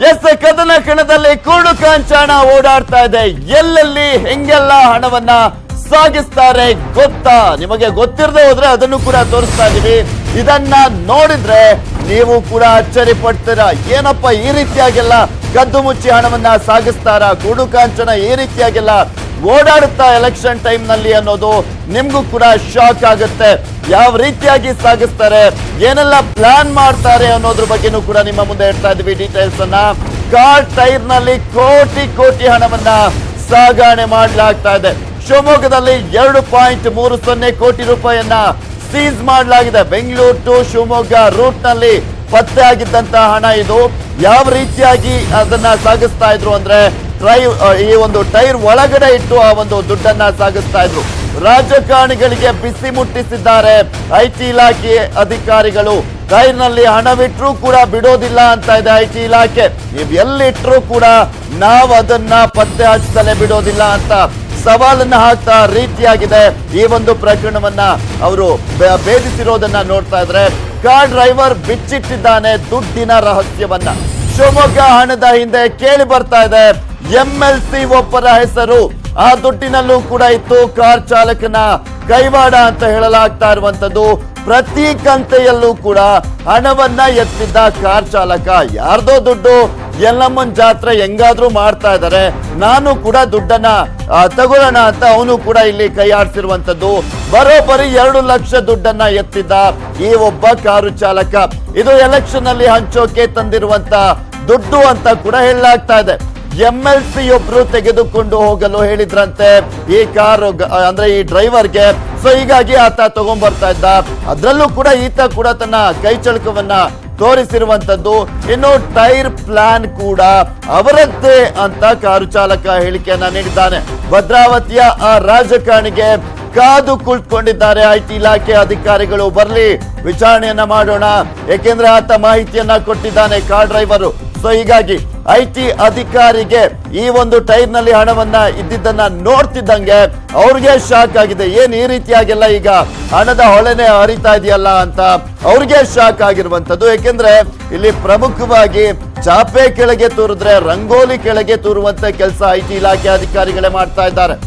S ಕದನ ಕಣದಲ್ಲಿ ಕೂಡು ಕಾಂಚಾಣ ಓಡಾಡ್ತಾ ಇದೆ. ಎಲ್ಲೆಲ್ಲಿ ಹೆಂಗೆಲ್ಲ ಹಣವನ್ನ ಸಾಗಿಸ್ತಾರೆ ಗೊತ್ತಾ? ನಿಮಗೆ ಗೊತ್ತಿರದೆ ಹೋದ್ರೆ ಅದನ್ನು ಕೂಡ ತೋರಿಸ್ತಾ ಇದೀವಿ. ಇದನ್ನ ನೋಡಿದ್ರೆ ನೀವು ಕೂಡ ಅಚ್ಚರಿ ಪಡ್ತೀರಾ. ಏನಪ್ಪ ಈ ರೀತಿಯಾಗೆಲ್ಲ ಕದ್ದು ಮುಚ್ಚಿ ಹಣವನ್ನ ಸಾಗಿಸ್ತಾರ? ಕೂಡು ಕಾಂಚನ ಈ ರೀತಿಯಾಗೆಲ್ಲ ಓಡಾಡುತ್ತಾ ಎಲೆಕ್ಷನ್ ಟೈಮ್ ನಲ್ಲಿ ಅನ್ನೋದು ನಿಮ್ಗೂ ಕೂಡ ಶಾಕ್ ಆಗುತ್ತೆ. ಯಾವ ರೀತಿಯಾಗಿ ಸಾಗಿಸ್ತಾರೆ, ಏನೆಲ್ಲ ಪ್ಲಾನ್ ಮಾಡ್ತಾರೆ ಅನ್ನೋದ್ರ ಬಗ್ಗೆನೂ ಕೂಡ ನಿಮ್ಮ ಮುಂದೆ ಇಡ್ತಾ ಇದೀವಿ ಡೀಟೇಲ್ಸ್ ಅನ್ನ. ಕಾರ್ ಟೈರ್ ನಲ್ಲಿ ಕೋಟಿ ಕೋಟಿ ಹಣವನ್ನ ಸಾಗಣೆ ಮಾಡಲಾಗ್ತಾ ಇದೆ. ಶಿವಮೊಗ್ಗದಲ್ಲಿ 2.30 ಕೋಟಿ ರೂಪಾಯಿಯನ್ನ ಸೀಸ್ ಮಾಡಲಾಗಿದೆ. ಬೆಂಗಳೂರು ಟು ಶಿವಮೊಗ್ಗ ರೂಟ್ ನಲ್ಲಿ ಪತ್ತೆ ಆಗಿದ್ದಂತಹ ಹಣ ಇದು. ಯಾವ ರೀತಿಯಾಗಿ ಅದನ್ನ ಸಾಗಿಸ್ತಾ ಇದ್ರು ಅಂದ್ರೆ ಈ ಒಂದು ಟೈರ್ ಒಳಗಡೆ ಇಟ್ಟು ಆ ಒಂದು ದುಡ್ಡನ್ನ ಸಾಗಿಸ್ತಾ ಇದ್ರು. ರಾಜಕಾರಣಿಗಳಿಗೆ ಬಿಸಿ ಮುಟ್ಟಿಸಿದ್ದಾರೆ ಐಟಿ ಇಲಾಖೆ ಅಧಿಕಾರಿಗಳು. ಟೈರ್ ನಲ್ಲಿ ಹಣವಿಟ್ರೂ ಕೂಡ ಬಿಡೋದಿಲ್ಲ ಅಂತ ಇದೆ ಐಟಿ ಇಲಾಖೆ. ನೀವು ಎಲ್ಲಿಟ್ರೂ ಕೂಡ ನಾವು ಅದನ್ನ ಪತ್ತೆ ಹಚ್ಚದಲ್ಲೇ ಬಿಡೋದಿಲ್ಲ ಅಂತ ಸವಾಲನ್ನ ಹಾಕ್ತಾ ರೀತಿಯಾಗಿದೆ. ಈ ಒಂದು ಪ್ರಕರಣವನ್ನ ಅವರು ಭೇದಿಸಿರೋದನ್ನ ನೋಡ್ತಾ ಇದ್ರೆ ಕಾರ್ ಡ್ರೈವರ್ ಬಿಚ್ಚಿಟ್ಟಿದ್ದಾನೆ ದುಡ್ಡಿನ ರಹಸ್ಯವನ್ನ. ಶಿವಮೊಗ್ಗ ಹಣದ ಹಿಂದೆ ಕೇಳಿ ಬರ್ತಾ ಇದೆ MLC ಒಬ್ಬರ ಹೆಸರು. ಆ ದುಡ್ಡಿನಲ್ಲೂ ಕೂಡ ಇತ್ತು ಕಾರ್ ಚಾಲಕನ ಕೈವಾಡ ಅಂತ ಹೇಳಲಾಗ್ತಾ ಇರುವಂತದ್ದು. ಪ್ರತಿ ಕಂತೆಯಲ್ಲೂ ಕೂಡ ಹಣವನ್ನ ಎತ್ತಿದ್ದ ಕಾರ್ ಚಾಲಕ. ಯಾರ್ದೋ ದುಡ್ಡು, ಯಲ್ಲಮ್ಮನ್ ಜಾತ್ರೆ ಹೆಂಗಾದ್ರೂ ಮಾಡ್ತಾ ಇದ್ದಾರೆ, ನಾನು ಕೂಡ ದುಡ್ಡನ್ನ ತಗೊಳ್ಳೋಣ ಅಂತ ಅವನು ಕೂಡ ಇಲ್ಲಿ ಕೈ ಆಡಿಸಿರುವಂತದ್ದು. ಬರೋಬ್ಬರಿ 2 ಲಕ್ಷ ದುಡ್ಡನ್ನ ಎತ್ತಿದ್ದ ಈ ಒಬ್ಬ ಕಾರು ಚಾಲಕ. ಇದು ಎಲೆಕ್ಷನ್ ಅಲ್ಲಿ ಹಂಚೋಕೆ ತಂದಿರುವಂತ ದುಡ್ಡು ಅಂತ ಕೂಡ ಹೇಳಲಾಗ್ತಾ ಇದೆ. MLC ಒಬ್ರು ತೆಗೆದುಕೊಂಡು ಹೋಗಲು ಹೇಳಿದ್ರಂತೆ ಈ ಕಾರು ಅಂದ್ರೆ ಈ ಡ್ರೈವರ್ಗೆ. ಸೊ ಹೀಗಾಗಿ ಆತ ತಗೊಂಡ್ಬರ್ತಾ ಇದ್ದ. ಅದ್ರಲ್ಲೂ ಕೂಡ ಈತ ಕೂಡ ತನ್ನ ಕೈ ಚಳಕವನ್ನ ತೋರಿಸಿರುವಂತದ್ದು. ಇನ್ನು ಟೈರ್ ಪ್ಲಾನ್ ಕೂಡ ಅವರದ್ದೇ ಅಂತ ಕಾರು ಚಾಲಕ ಹೇಳಿಕೆಯನ್ನ ನೀಡಿದ್ದಾನೆ. ಭದ್ರಾವತಿಯ ಆ ರಾಜಕಾರಣಿಗೆ ಕಾದು ಕುಳಿತುಕೊಂಡಿದ್ದಾರೆ ಐಟಿ ಇಲಾಖೆ ಅಧಿಕಾರಿಗಳು. ಬರ್ಲಿ ವಿಚಾರಣೆಯನ್ನ ಮಾಡೋಣ, ಏಕೆಂದ್ರೆ ಆತ ಮಾಹಿತಿಯನ್ನ ಕೊಟ್ಟಿದ್ದಾನೆ ಕಾರ್ ಡ್ರೈವರು. ಸೊ ಹೀಗಾಗಿ ಐಟಿ ಅಧಿಕಾರಿಗೆ ಈ ಒಂದು ಟೈರ್ ನಲ್ಲಿ ಹಣವನ್ನ ಇದ್ದಿದ್ದನ್ನ ನೋಡ್ತಿದ್ದಂಗೆ ಅವ್ರಿಗೆ ಶಾಕ್ ಆಗಿದೆ. ಏನ್ ಈ ರೀತಿಯಾಗೆಲ್ಲ ಈಗ ಹಣದ ಹೊಳೆನೆ ಹರಿತಾ ಇದೆಯಲ್ಲ ಅಂತ ಅವ್ರಿಗೆ ಶಾಕ್ ಆಗಿರುವಂತದ್ದು. ಯಾಕೆಂದ್ರೆ ಇಲ್ಲಿ ಪ್ರಮುಖವಾಗಿ ಚಾಪೆ ಕೆಳಗೆ ತೂರಿದ್ರೆ ರಂಗೋಲಿ ಕೆಳಗೆ ತೂರುವಂತ ಕೆಲಸ ಐಟಿ ಇಲಾಖೆ ಅಧಿಕಾರಿಗಳೇ ಮಾಡ್ತಾ ಇದ್ದಾರೆ.